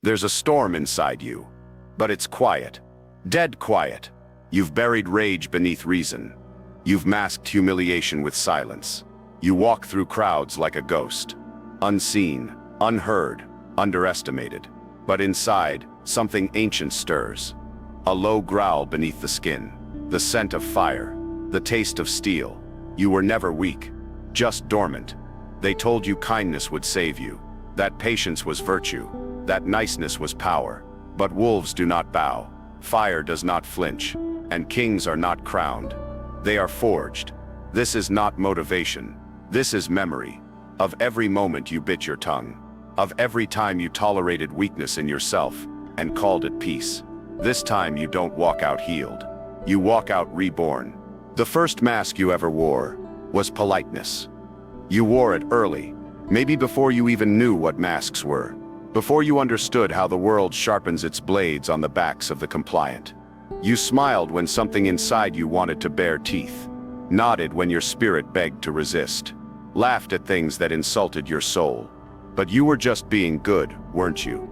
There's a storm inside you, but it's quiet. Dead quiet. You've buried rage beneath reason. You've masked humiliation with silence. You walk through crowds like a ghost. Unseen, unheard, underestimated. But inside, something ancient stirs. A low growl beneath the skin. The scent of fire. The taste of steel. You were never weak, just dormant. They told you kindness would save you, that patience was virtue, that niceness was power. But wolves do not bow, fire does not flinch, and kings are not crowned. They are forged. This is not motivation. This is memory. Of every moment you bit your tongue. Of every time you tolerated weakness in yourself and called it peace. This time you don't walk out healed. You walk out reborn. The first mask you ever wore was politeness. You wore it early, maybe before you even knew what masks were, before you understood how the world sharpens its blades on the backs of the compliant. You smiled when something inside you wanted to bare teeth, nodded when your spirit begged to resist, laughed at things that insulted your soul. But you were just being good, weren't you?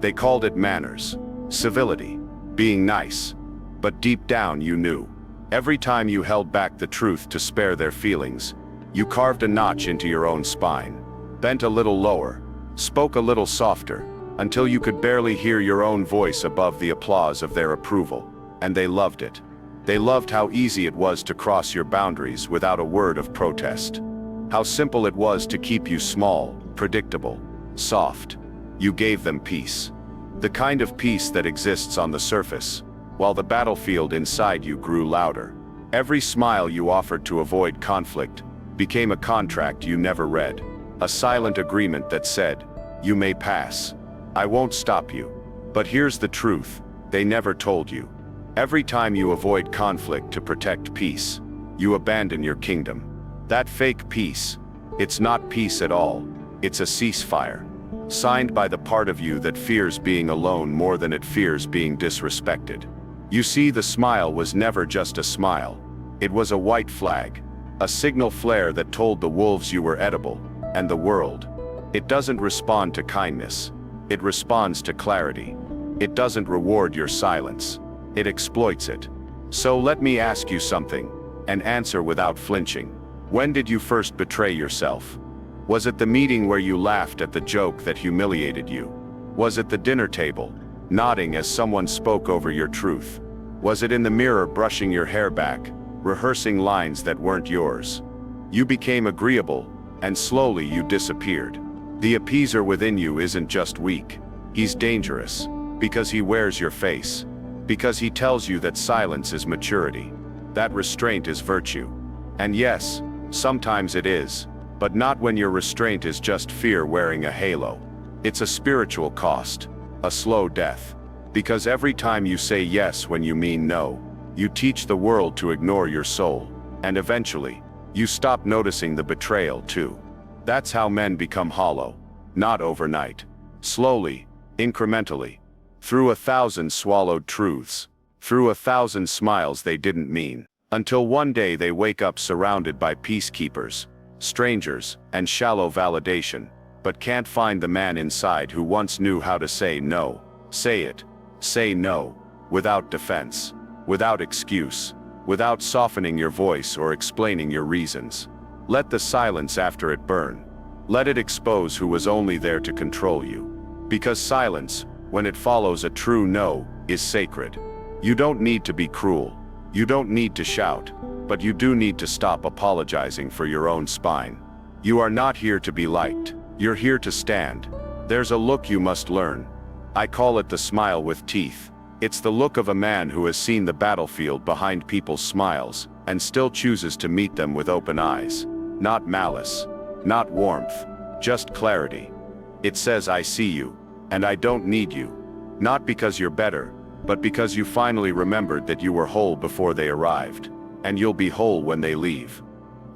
They called it manners, civility, being nice. But deep down you knew. Every time you held back the truth to spare their feelings, you carved a notch into your own spine, bent a little lower, spoke a little softer, until you could barely hear your own voice above the applause of their approval. And they loved it. They loved how easy it was to cross your boundaries without a word of protest. How simple it was to keep you small, predictable, soft. You gave them peace. The kind of peace that exists on the surface, while the battlefield inside you grew louder. Every smile you offered to avoid conflict became a contract you never read, a silent agreement that said, "You may pass. I won't stop you." But here's the truth, they never told you. Every time you avoid conflict to protect peace, you abandon your kingdom. That fake peace, it's not peace at all, it's a ceasefire, signed by the part of you that fears being alone more than it fears being disrespected. You see, the smile was never just a smile. It was a white flag, a signal flare that told the wolves you were edible, and the world. It doesn't respond to kindness. It responds to clarity. It doesn't reward your silence. It exploits it. So let me ask you something, and answer without flinching. When did you first betray yourself? Was it the meeting where you laughed at the joke that humiliated you? Was it the dinner table, nodding as someone spoke over your truth? Was it in the mirror brushing your hair back, rehearsing lines that weren't yours? You became agreeable, and slowly you disappeared. The appeaser within you isn't just weak. He's dangerous, because he wears your face. Because he tells you that silence is maturity. That restraint is virtue. And yes, sometimes it is, but not when your restraint is just fear wearing a halo. It's a spiritual cost, a slow death. Because every time you say yes when you mean no, you teach the world to ignore your soul, and eventually, you stop noticing the betrayal too. That's how men become hollow. Not overnight. Slowly, incrementally. Through 1,000 swallowed truths. Through 1,000 smiles they didn't mean. Until one day they wake up surrounded by peacekeepers, strangers, and shallow validation, but can't find the man inside who once knew how to say no. Say it. Say no. Without defense. Without excuse. Without softening your voice or explaining your reasons. Let the silence after it burn. Let it expose who was only there to control you. Because silence, when it follows a true no, is sacred. You don't need to be cruel. You don't need to shout. But you do need to stop apologizing for your own spine. You are not here to be liked. You're here to stand. There's a look you must learn. I call it the smile with teeth. It's the look of a man who has seen the battlefield behind people's smiles, and still chooses to meet them with open eyes. Not malice. Not warmth. Just clarity. It says, I see you, and I don't need you. Not because you're better, but because you finally remembered that you were whole before they arrived, and you'll be whole when they leave.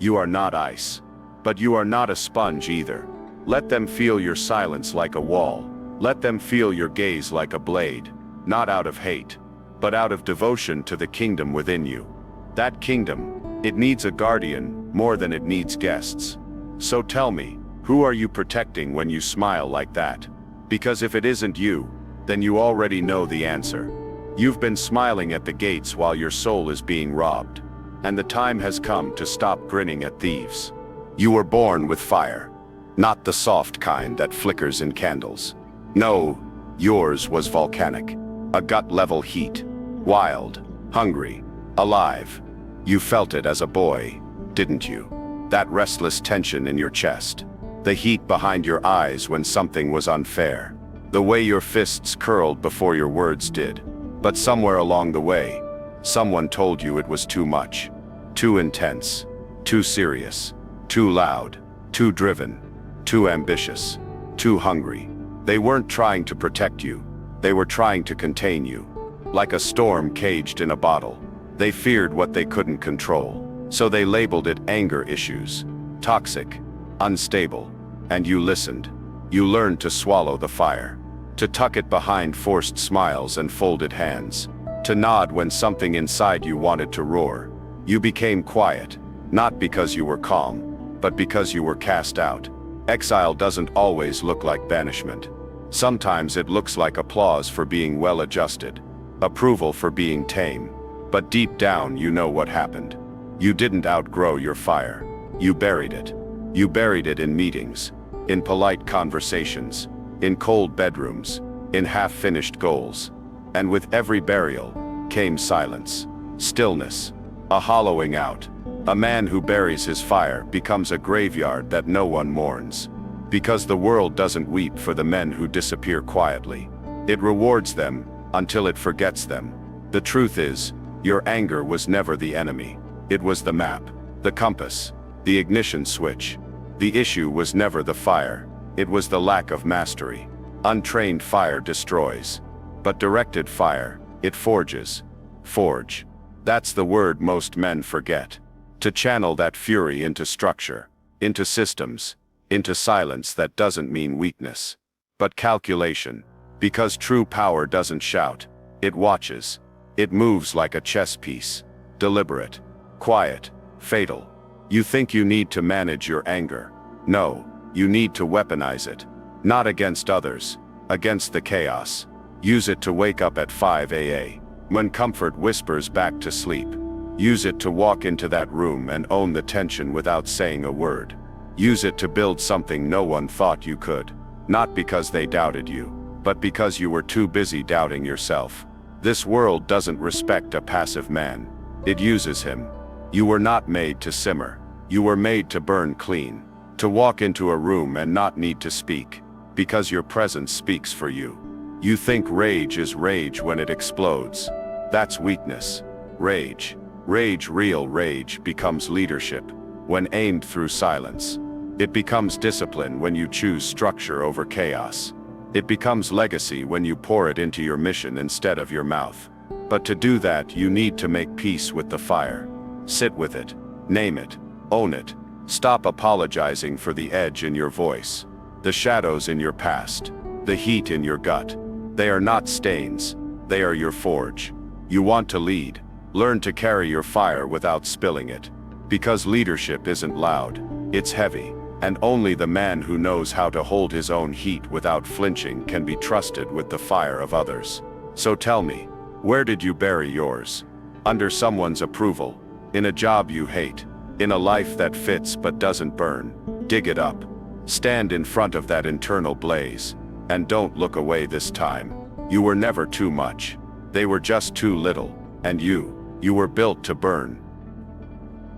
You are not ice. But you are not a sponge either. Let them feel your silence like a wall. Let them feel your gaze like a blade. Not out of hate, but out of devotion to the kingdom within you. That kingdom, it needs a guardian more than it needs guests. So tell me, who are you protecting when you smile like that? Because if it isn't you, then you already know the answer. You've been smiling at the gates while your soul is being robbed. And the time has come to stop grinning at thieves. You were born with fire. Not the soft kind that flickers in candles. No, yours was volcanic. A gut-level heat. Wild, hungry, alive. You felt it as a boy, didn't you? That restless tension in your chest. The heat behind your eyes when something was unfair. The way your fists curled before your words did. But somewhere along the way, someone told you it was too much. Too intense. Too serious. Too loud. Too driven. Too ambitious. Too hungry. They weren't trying to protect you. They were trying to contain you. Like a storm caged in a bottle. They feared what they couldn't control. So they labeled it anger issues. Toxic. Unstable. And you listened. You learned to swallow the fire. To tuck it behind forced smiles and folded hands. To nod when something inside you wanted to roar. You became quiet. Not because you were calm, but because you were cast out. Exile doesn't always look like banishment. Sometimes it looks like applause for being well-adjusted. Approval for being tame. But deep down you know what happened. You didn't outgrow your fire. You buried it. You buried it in meetings. In polite conversations. In cold bedrooms. In half-finished goals. And with every burial came silence. Stillness. A hollowing out. A man who buries his fire becomes a graveyard that no one mourns. Because the world doesn't weep for the men who disappear quietly. It rewards them until it forgets them. The truth is, your anger was never the enemy. It was the map, the compass, the ignition switch. The issue was never the fire. It was the lack of mastery. Untrained fire destroys. But directed fire, it forges. Forge. That's the word most men forget. To channel that fury into structure, into systems, into silence that doesn't mean weakness, but calculation. Because true power doesn't shout, it watches. It moves like a chess piece. Deliberate, quiet, fatal. You think you need to manage your anger. No, you need to weaponize it. Not against others, against the chaos. Use it to wake up at 5 a.m. when comfort whispers back to sleep. Use it to walk into that room and own the tension without saying a word. Use it to build something no one thought you could. Not because they doubted you, but because you were too busy doubting yourself. This world doesn't respect a passive man. It uses him. You were not made to simmer. You were made to burn clean. To walk into a room and not need to speak. Because your presence speaks for you. You think rage is rage when it explodes. That's weakness. Rage. Real rage becomes leadership when aimed through silence. It becomes discipline when you choose structure over chaos. It becomes legacy when you pour it into your mission instead of your mouth. But to do that, you need to make peace with the fire. Sit with it. Name it. Own it. Stop apologizing for the edge in your voice. The shadows in your past. The heat in your gut. They are not stains. They are your forge. You want to lead. Learn to carry your fire without spilling it. Because leadership isn't loud. It's heavy. And only the man who knows how to hold his own heat without flinching can be trusted with the fire of others. So tell me, where did you bury yours? Under someone's approval? In a job you hate? In a life that fits but doesn't burn? Dig it up. Stand in front of that internal blaze. And don't look away this time. You were never too much. They were just too little. And you were built to burn.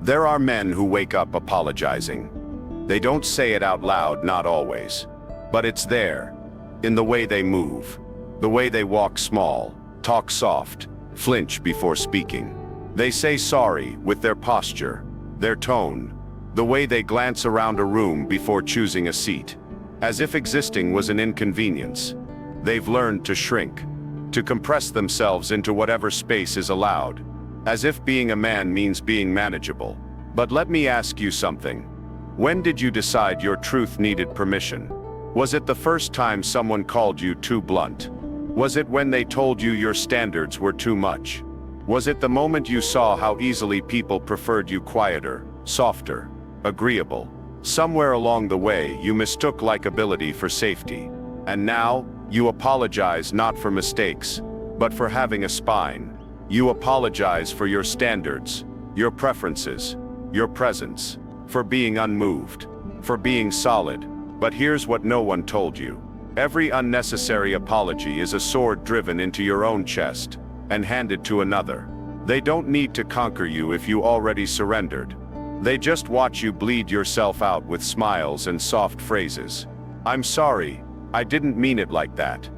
There are men who wake up apologizing. They don't say it out loud, not always. But it's there. In the way they move. The way they walk small, talk soft, flinch before speaking. They say sorry with their posture, their tone, the way they glance around a room before choosing a seat. As if existing was an inconvenience. They've learned to shrink, to compress themselves into whatever space is allowed. As if being a man means being manageable. But let me ask you something. When did you decide your truth needed permission? Was it the first time someone called you too blunt? Was it when they told you your standards were too much? Was it the moment you saw how easily people preferred you quieter, softer, agreeable? Somewhere along the way, you mistook likability for safety. And now, you apologize not for mistakes, but for having a spine. You apologize for your standards, your preferences, your presence, for being unmoved, for being solid. But here's what no one told you. Every unnecessary apology is a sword driven into your own chest and handed to another. They don't need to conquer you if you already surrendered. They just watch you bleed yourself out with smiles and soft phrases. I'm sorry, I didn't mean it like that.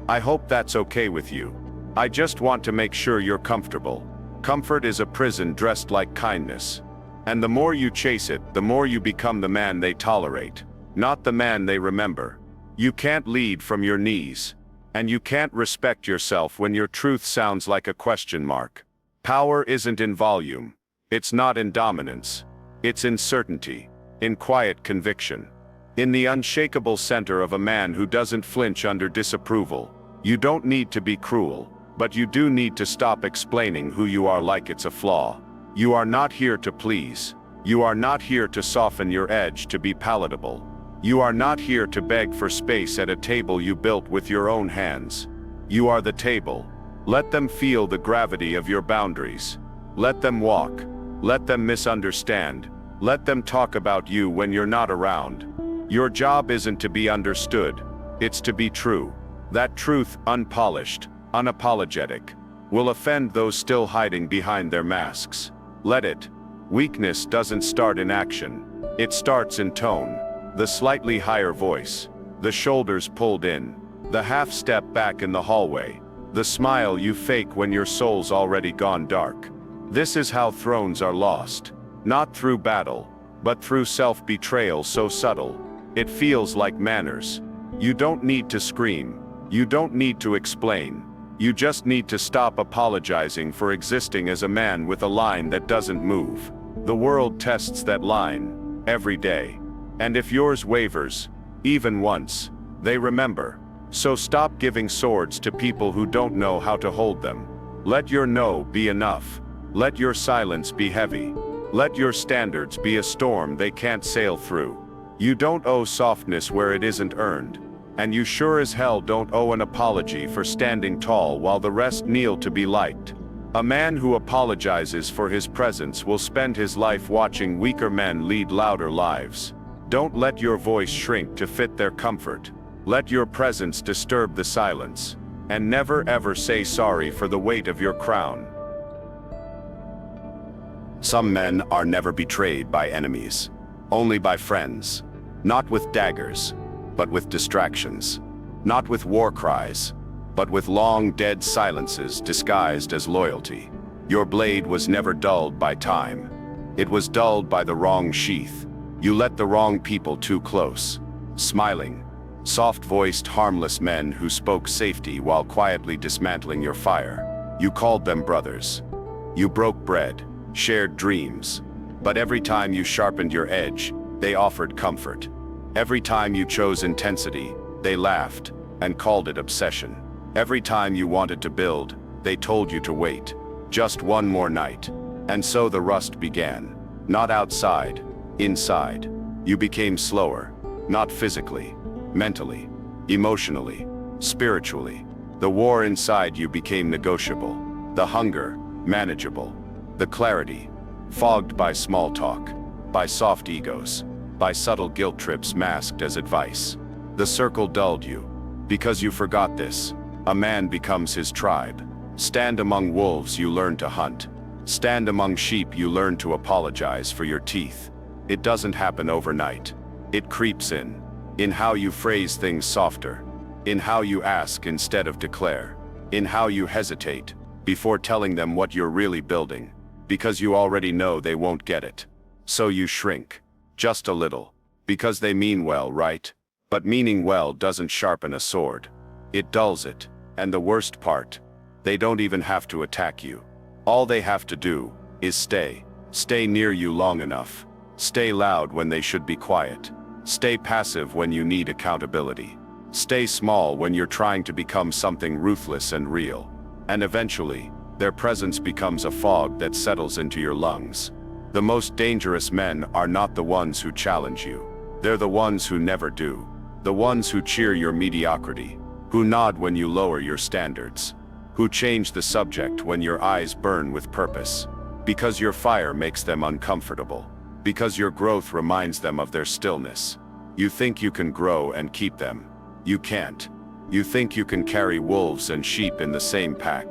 I hope that's okay with you. I just want to make sure you're comfortable. Comfort is a prison dressed like kindness. And the more you chase it, the more you become the man they tolerate, not the man they remember. You can't lead from your knees. And you can't respect yourself when your truth sounds like a question mark. Power isn't in volume. It's not in dominance. It's in certainty, in quiet conviction, in the unshakable center of a man who doesn't flinch under disapproval. You don't need to be cruel, but you do need to stop explaining who you are like it's a flaw. You are not here to please. You are not here to soften your edge to be palatable. You are not here to beg for space at a table you built with your own hands. You are the table. Let them feel the gravity of your boundaries. Let them walk. Let them misunderstand. Let them talk about you when you're not around. Your job isn't to be understood. It's to be true. That truth, unpolished, unapologetic, will offend those still hiding behind their masks. Let it. Weakness doesn't start in action. It starts in tone. The slightly higher voice. The shoulders pulled in. The half step back in the hallway. The smile you fake when your soul's already gone dark. This is how thrones are lost. Not through battle, but through self-betrayal so subtle, it feels like manners. You don't need to scream. You don't need to explain. You just need to stop apologizing for existing as a man with a line that doesn't move. The world tests that line, every day. And if yours wavers, even once, they remember. So stop giving swords to people who don't know how to hold them. Let your no be enough. Let your silence be heavy. Let your standards be a storm they can't sail through. You don't owe softness where it isn't earned. And you sure as hell don't owe an apology for standing tall while the rest kneel to be liked. A man who apologizes for his presence will spend his life watching weaker men lead louder lives. Don't let your voice shrink to fit their comfort. Let your presence disturb the silence. And never ever say sorry for the weight of your crown. Some men are never betrayed by enemies, only by friends. Not with daggers, but with distractions. Not with war cries, but with long dead silences disguised as loyalty. Your blade was never dulled by time. It was dulled by the wrong sheath. You let the wrong people too close. Smiling, soft-voiced, harmless men who spoke safety while quietly dismantling your fire. You called them brothers. You broke bread, shared dreams. But every time you sharpened your edge, they offered comfort. Every time you chose intensity, they laughed and called it obsession. Every time you wanted to build, they told you to wait. Just one more night. And so the rust began. Not outside, inside. You became slower, not physically, mentally, emotionally, spiritually. The war inside you became negotiable. The hunger, manageable. The clarity, fogged by small talk, by soft egos, by subtle guilt trips masked as advice. The circle dulled you. Because you forgot this, a man becomes his tribe. Stand among wolves, you learn to hunt. Stand among sheep, you learn to apologize for your teeth. It doesn't happen overnight. It creeps in how you phrase things softer, in how you ask instead of declare, in how you hesitate before telling them what you're really building, because you already know they won't get it. So you shrink, just a little, because they mean well, right? But meaning well doesn't sharpen a sword. It dulls it, and the worst part, they don't even have to attack you. All they have to do is stay near you long enough. Stay loud when they should be quiet. Stay passive when you need accountability. Stay small when you're trying to become something ruthless and real. And eventually, their presence becomes a fog that settles into your lungs. The most dangerous men are not the ones who challenge you. They're the ones who never do. The ones who cheer your mediocrity, who nod when you lower your standards, who change the subject when your eyes burn with purpose, because your fire makes them uncomfortable, because your growth reminds them of their stillness. You think you can grow and keep them. You can't. You think you can carry wolves and sheep in the same pack.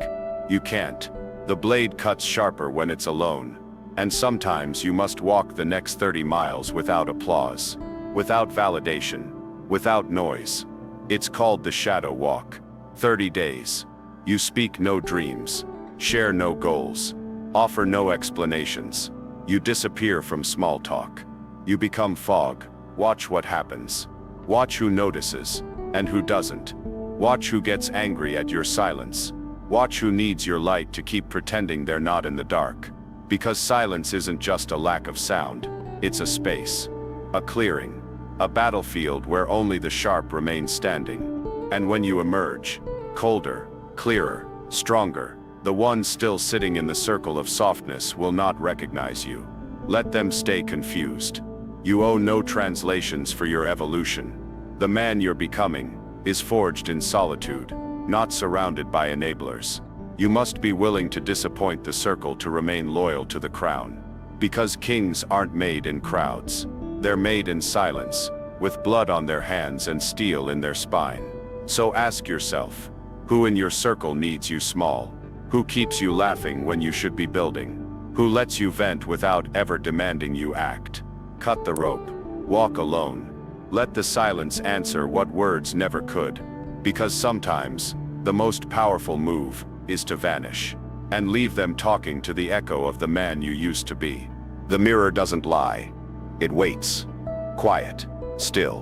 You can't. The blade cuts sharper when it's alone. And sometimes you must walk the next 30 miles without applause, without validation, without noise. It's called the shadow walk. 30 days. You speak no dreams, share no goals, offer no explanations. You disappear from small talk. You become fog. Watch what happens. Watch who notices, and who doesn't. Watch who gets angry at your silence. Watch who needs your light to keep pretending they're not in the dark. Because silence isn't just a lack of sound, it's a space, a clearing, a battlefield where only the sharp remain standing. And when you emerge, colder, clearer, stronger, the ones still sitting in the circle of softness will not recognize you. Let them stay confused. You owe no translations for your evolution. The man you're becoming is forged in solitude, not surrounded by enablers. You must be willing to disappoint the circle to remain loyal to the crown. Because kings aren't made in crowds. They're made in silence, with blood on their hands and steel in their spine. So ask yourself, who in your circle needs you small? Who keeps you laughing when you should be building? Who lets you vent without ever demanding you act? Cut the rope. Walk alone. Let the silence answer what words never could. Because sometimes, the most powerful move is to vanish, and leave them talking to the echo of the man you used to be. The mirror doesn't lie. It waits. Quiet, still,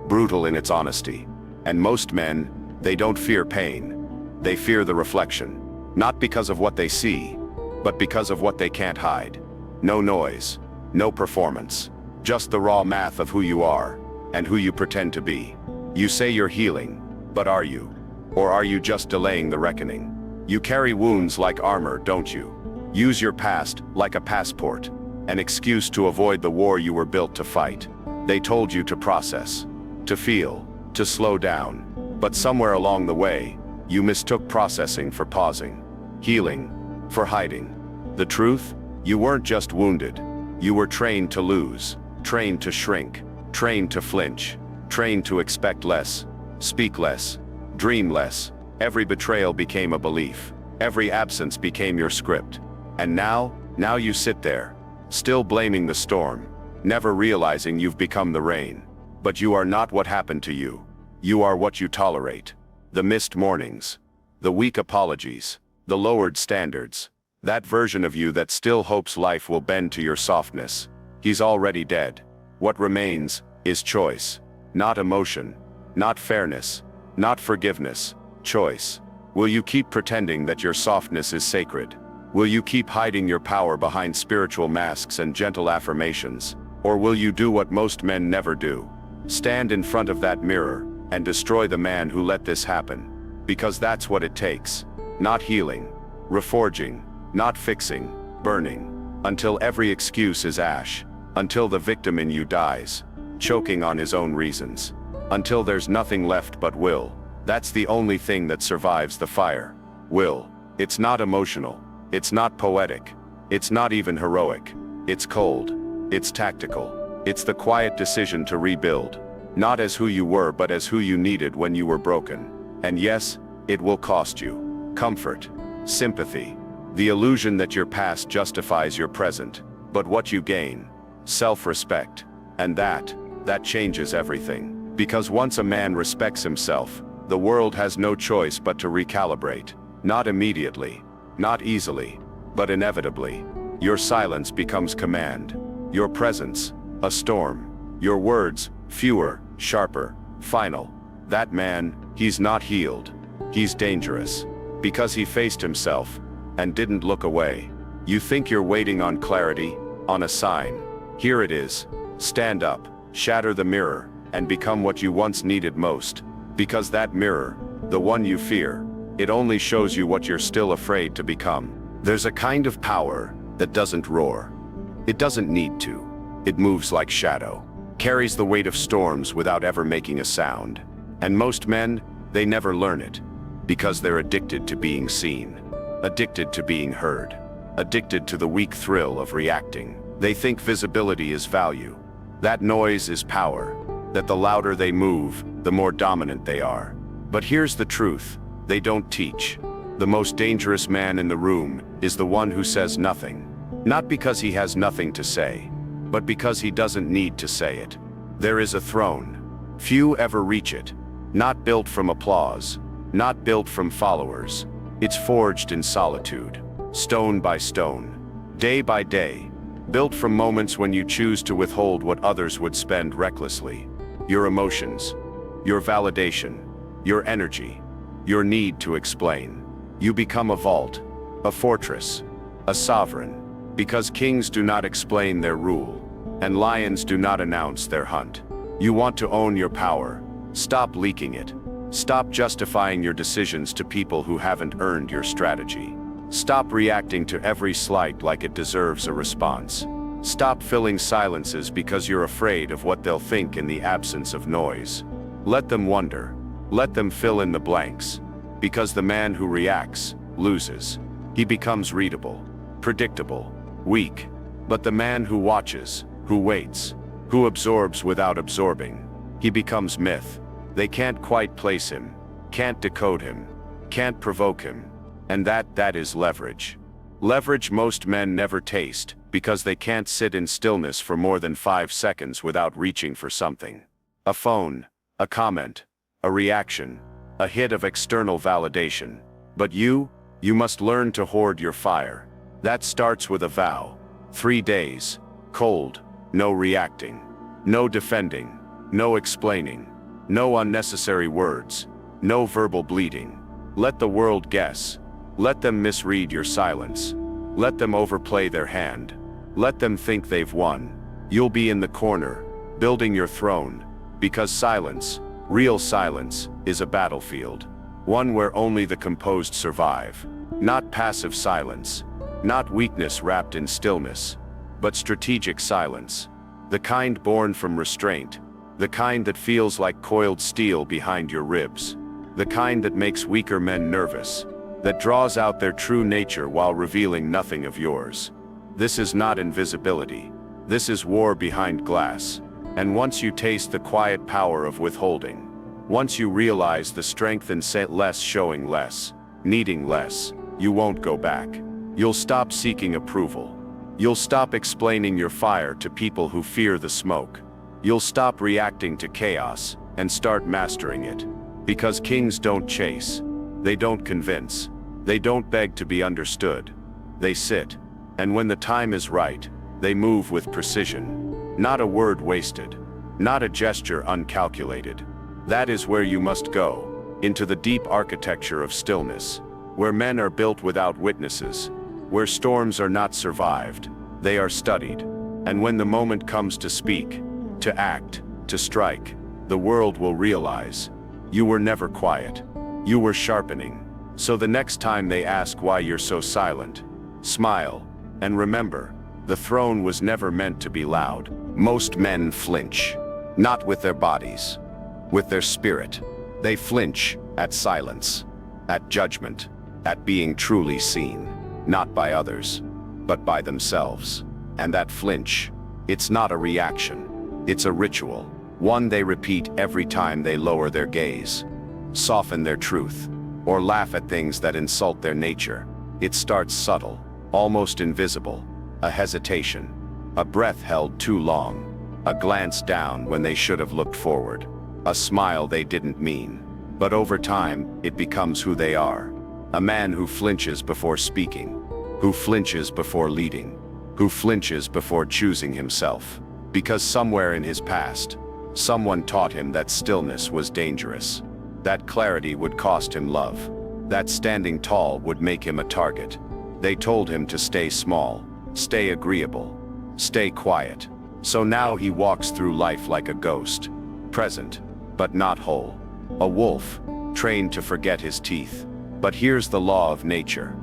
brutal in its honesty. And most men, they don't fear pain. They fear the reflection. Not because of what they see, but because of what they can't hide. No noise, no performance. Just the raw math of who you are, and who you pretend to be. You say you're healing, but are you? Or are you just delaying the reckoning? You carry wounds like armor, don't you? Use your past like a passport, an excuse to avoid the war you were built to fight. They told you to process, to feel, to slow down. But somewhere along the way, you mistook processing for pausing, healing for hiding. The truth? You weren't just wounded. You were trained to lose, trained to shrink, trained to flinch, trained to expect less, speak less, dream less. Every betrayal became a belief. Every absence became your script. And now you sit there, still blaming the storm, never realizing you've become the rain. But you are not what happened to you. You are what you tolerate. The missed mornings, the weak apologies, the lowered standards. That version of you that still hopes life will bend to your softness. He's already dead. What remains is choice. Not emotion, not fairness, not forgiveness. Choice. Will you keep pretending that your softness is sacred? Will you keep hiding your power behind spiritual masks and gentle affirmations? Or will you do what most men never do? Stand in front of that mirror and destroy the man who let this happen. Because that's what it takes. Not healing, reforging, not fixing, burning. Until every excuse is ash. Until the victim in you dies, choking on his own reasons. Until there's nothing left but will. That's the only thing that survives the fire. Will. It's not emotional. It's not poetic. It's not even heroic. It's cold. It's tactical. It's the quiet decision to rebuild. Not as who you were, but as who you needed when you were broken. And yes, it will cost you comfort, sympathy, the illusion that your past justifies your present. But what you gain? Self-respect. And that changes everything. Because once a man respects himself, the world has no choice but to recalibrate. Not immediately, not easily, but inevitably. Your silence becomes command. Your presence, a storm. Your words, fewer, sharper, final. That man, he's not healed. He's dangerous. Because he faced himself, and didn't look away. You think you're waiting on clarity, on a sign. Here it is. Stand up, shatter the mirror, and become what you once needed most. Because that mirror, the one you fear, it only shows you what you're still afraid to become. There's a kind of power that doesn't roar. It doesn't need to. It moves like shadow. carries the weight of storms without ever making a sound. And most men, they never learn it, because they're addicted to being seen, addicted to being heard, addicted to the weak thrill of reacting. They think visibility is value, that noise is power, that the louder they move, the more dominant they are. But here's the truth, they don't teach. The most dangerous man in the room is the one who says nothing. Not because he has nothing to say, but because he doesn't need to say it. There is a throne. Few ever reach it. Not built from applause, not built from followers. It's forged in solitude, stone by stone, day by day, built from moments when you choose to withhold what others would spend recklessly. Your emotions, your validation, your energy, your need to explain. You become a vault, a fortress, a sovereign, because kings do not explain their rule, and lions do not announce their hunt. You want to own your power. Stop leaking it. Stop justifying your decisions to people who haven't earned your strategy. Stop reacting to every slight like it deserves a response. Stop filling silences because you're afraid of what they'll think in the absence of noise. Let them wonder. Let them fill in the blanks. Because the man who reacts loses. He becomes readable, predictable, weak. But the man who watches, who waits, who absorbs without absorbing, he becomes myth. They can't quite place him, can't decode him, can't provoke him. And that is leverage. Leverage most men never taste, because they can't sit in stillness for more than 5 seconds without reaching for something. A phone, a comment, a reaction, a hit of external validation. But you must learn to hoard your fire. That starts with a vow. 3 days, cold, no reacting, no defending, no explaining, no unnecessary words, no verbal bleeding. Let the world guess. Let them misread your silence. Let them overplay their hand. Let them think they've won. You'll be in the corner, building your throne, because silence, real silence, is a battlefield. One where only the composed survive. Not passive silence, not weakness wrapped in stillness, but strategic silence. The kind born from restraint, the kind that feels like coiled steel behind your ribs, the kind that makes weaker men nervous, that draws out their true nature while revealing nothing of yours. This is not invisibility. This is war behind glass. And once you taste the quiet power of withholding, once you realize the strength in less, showing less, needing less, you won't go back. You'll stop seeking approval. You'll stop explaining your fire to people who fear the smoke. You'll stop reacting to chaos and start mastering it. Because kings don't chase. They don't convince. They don't beg to be understood. They sit. And when the time is right, they move with precision. Not a word wasted. Not a gesture uncalculated. That is where you must go. Into the deep architecture of stillness. Where men are built without witnesses. Where storms are not survived. They are studied. And when the moment comes to speak, to act, to strike, the world will realize. You were never quiet. You were sharpening. So the next time they ask why you're so silent, smile, and remember, the throne was never meant to be loud. Most men flinch, not with their bodies, with their spirit. They flinch at silence, at judgment, at being truly seen, not by others, but by themselves. And that flinch, it's not a reaction, it's a ritual, one they repeat every time they lower their gaze, soften their truth, or laugh at things that insult their nature. It starts subtle, almost invisible, a hesitation, a breath held too long, a glance down when they should have looked forward, a smile they didn't mean. But over time, it becomes who they are. A man who flinches before speaking, who flinches before leading, who flinches before choosing himself. Because somewhere in his past, someone taught him that stillness was dangerous, that clarity would cost him love, that standing tall would make him a target. They told him to stay small, stay agreeable, stay quiet. So now he walks through life like a ghost, present, but not whole. A wolf, trained to forget his teeth. But here's the law of nature.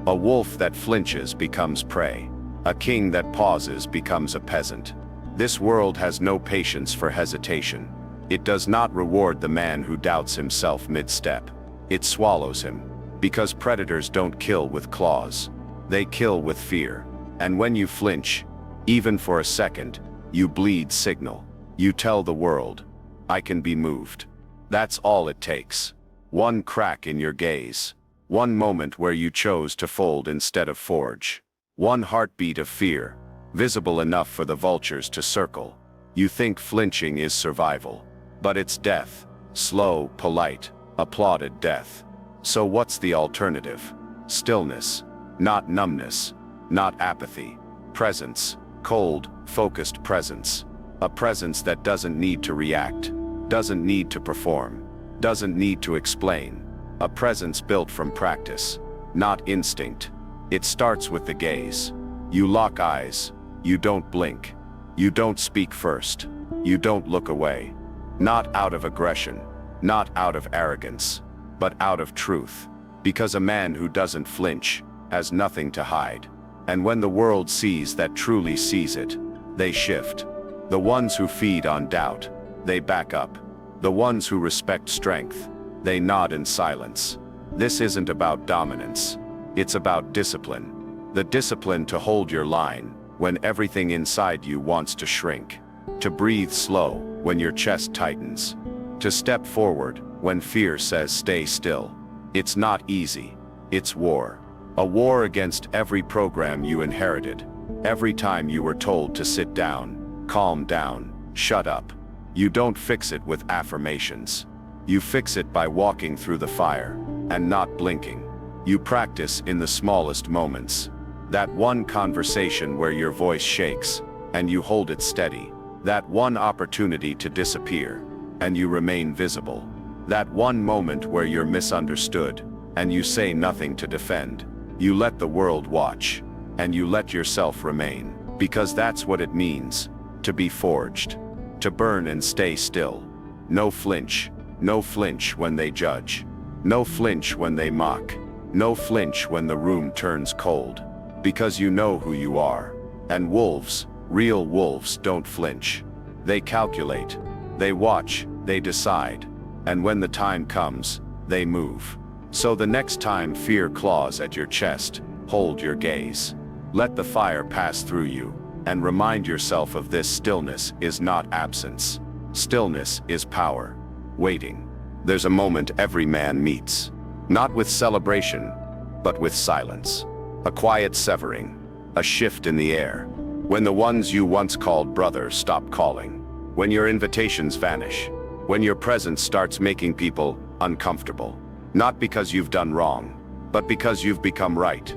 A wolf that flinches becomes prey. A king that pauses becomes a peasant. This world has no patience for hesitation. It does not reward the man who doubts himself mid-step. It swallows him. Because predators don't kill with claws. They kill with fear. And when you flinch, even for a second, you bleed signal. You tell the world, I can be moved. That's all it takes. One crack in your gaze. One moment where you chose to fold instead of forge. One heartbeat of fear, visible enough for the vultures to circle. You think flinching is survival. But it's death. Slow, polite, applauded death. So what's the alternative? Stillness. Not numbness. Not apathy. Presence. Cold, focused presence. A presence that doesn't need to react. Doesn't need to perform. Doesn't need to explain. A presence built from practice. Not instinct. It starts with the gaze. You lock eyes. You don't blink. You don't speak first. You don't look away. Not out of aggression. Not out of arrogance. But out of truth. Because a man who doesn't flinch has nothing to hide. And when the world sees that truly sees it, they shift. The ones who feed on doubt, they back up. The ones who respect strength, they nod in silence. This isn't about dominance. It's about discipline. The discipline to hold your line when everything inside you wants to shrink. To breathe slow when your chest tightens. To step forward when fear says stay still. It's not easy. It's war. A war against every program you inherited. Every time you were told to sit down, calm down, shut up. You don't fix it with affirmations. You fix it by walking through the fire and not blinking. You practice in the smallest moments. That one conversation where your voice shakes and you hold it steady. That one opportunity to disappear and you remain visible. That one moment where you're misunderstood and you say nothing to defend. You let the world watch and you let yourself remain. Because that's what it means to be forged. To burn and stay still. No flinch. No flinch when they judge. No flinch when they mock. No flinch when the room turns cold. Because you know who you are. And wolves, real wolves, don't flinch. They calculate. They watch. They decide. And when the time comes, they move. So the next time fear claws at your chest, hold your gaze. Let the fire pass through you. And remind yourself of this: stillness is not absence. Stillness is power. Waiting. There's a moment every man meets. Not with celebration, but with silence. A quiet severing. A shift in the air. When the ones you once called brother stop calling. When your invitations vanish. When your presence starts making people uncomfortable. Not because you've done wrong, but because you've become right.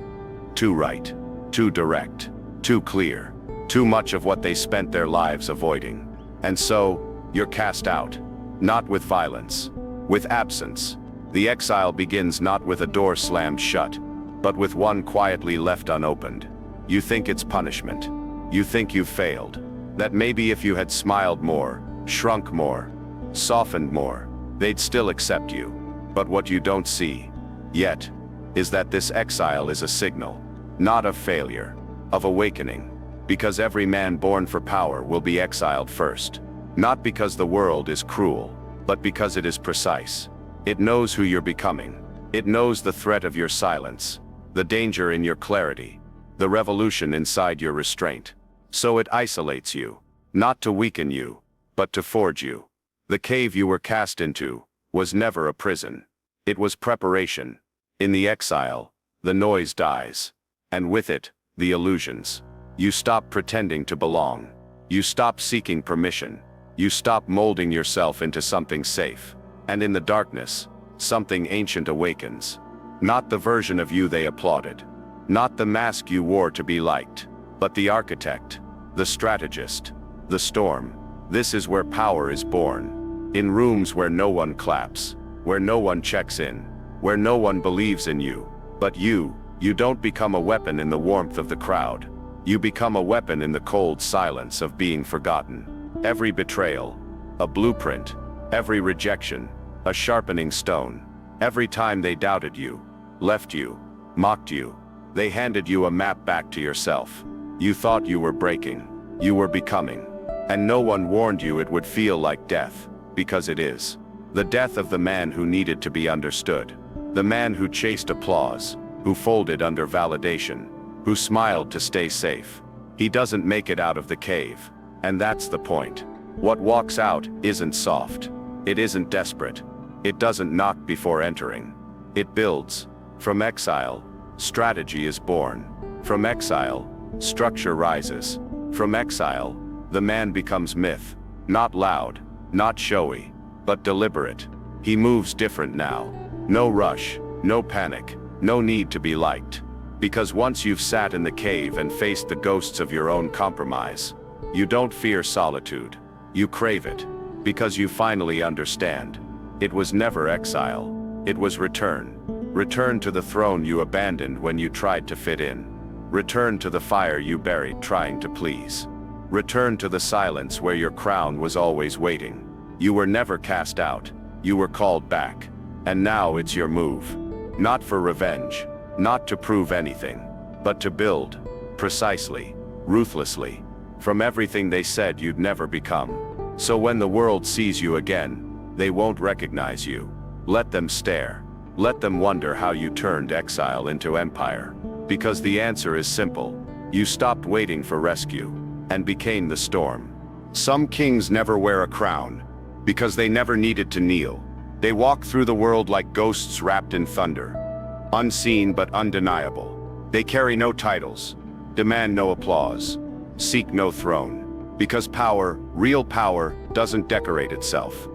Too right. Too direct. Too clear. Too much of what they spent their lives avoiding. And so, you're cast out. Not with violence. With absence. The exile begins not with a door slammed shut, but with one quietly left unopened. You think it's punishment. You think you've failed. That maybe if you had smiled more, shrunk more, softened more, they'd still accept you. But what you don't see, yet, is that this exile is a signal. Not of failure, of awakening. Because every man born for power will be exiled first. Not because the world is cruel, but because it is precise. It knows who you're becoming. It knows the threat of your silence, the danger in your clarity, the revolution inside your restraint. So it isolates you, not to weaken you, but to forge you. The cave you were cast into was never a prison. It was preparation. In the exile, the noise dies. And with it, the illusions. You stop pretending to belong. You stop seeking permission. You stop molding yourself into something safe. And in the darkness, something ancient awakens. Not the version of you they applauded. Not the mask you wore to be liked. But the architect, the strategist, the storm. This is where power is born. In rooms where no one claps. Where no one checks in. Where no one believes in you. But you don't become a weapon in the warmth of the crowd. You become a weapon in the cold silence of being forgotten. Every betrayal, a blueprint. Every rejection, a sharpening stone. Every time they doubted you, left you, mocked you, they handed you a map back to yourself. You thought you were breaking. You were becoming. And no one warned you it would feel like death, because it is. The death of the man who needed to be understood. The man who chased applause, who folded under validation, who smiled to stay safe. He doesn't make it out of the cave. And that's the point. What walks out isn't soft. It isn't desperate. It doesn't knock before entering. It builds. From exile, strategy is born. From exile, structure rises. From exile, the man becomes myth. Not loud, not showy, but deliberate. He moves different now. No rush, no panic, no need to be liked. Because once you've sat in the cave and faced the ghosts of your own compromise, you don't fear solitude. You crave it. Because you finally understand. It was never exile. It was return. Return to the throne you abandoned when you tried to fit in. Return to the fire you buried trying to please. Return to the silence where your crown was always waiting. You were never cast out. You were called back. And now it's your move. Not for revenge. Not to prove anything. But to build. Precisely. Ruthlessly. From everything they said you'd never become. So when the world sees you again, they won't recognize you. Let them stare. Let them wonder how you turned exile into empire. Because the answer is simple. You stopped waiting for rescue, and became the storm. Some kings never wear a crown, because they never needed to kneel. They walk through the world like ghosts wrapped in thunder. Unseen but undeniable. They carry no titles, demand no applause, seek no throne. Because power, real power, doesn't decorate itself.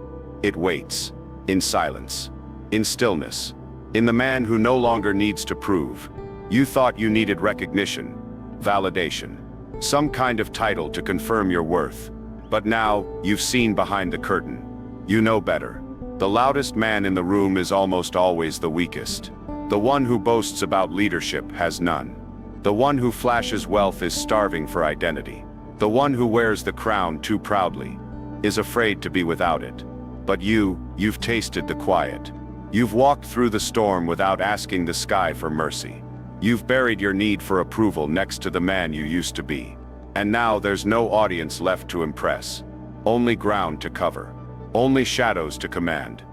It waits. In silence. In stillness. In the man who no longer needs to prove. You thought you needed recognition, validation, some kind of title to confirm your worth. But now, you've seen behind the curtain. You know better. The loudest man in the room is almost always the weakest. The one who boasts about leadership has none. The one who flashes wealth is starving for identity. The one who wears the crown too proudly is afraid to be without it. But you've tasted the quiet. You've walked through the storm without asking the sky for mercy. You've buried your need for approval next to the man you used to be. And now there's no audience left to impress. Only ground to cover. Only shadows to command.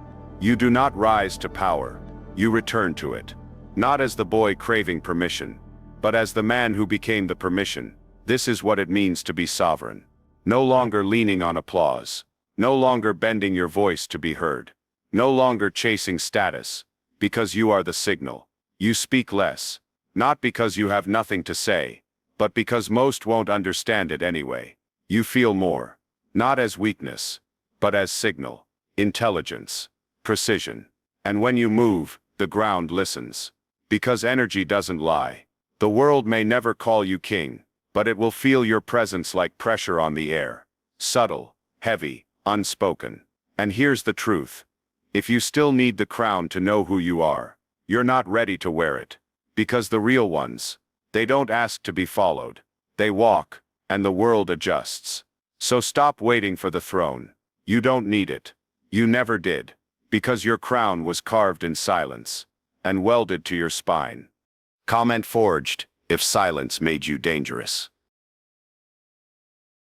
You do not rise to power. You return to it. Not as the boy craving permission, but as the man who became the permission. This is what it means to be sovereign. No longer leaning on applause. No longer bending your voice to be heard. No longer chasing status, because you are the signal. You speak less, not because you have nothing to say, but because most won't understand it anyway. You feel more, not as weakness, but as signal, intelligence, precision. And when you move, the ground listens. Because energy doesn't lie. The world may never call you king, but it will feel your presence like pressure on the air. Subtle, heavy, unspoken. And here's the truth. If you still need the crown to know who you are, you're not ready to wear it. Because the real ones, they don't ask to be followed. They walk, and the world adjusts. So stop waiting for the throne. You don't need it. You never did. Because your crown was carved in silence, and welded to your spine. Comment forged, if silence made you dangerous.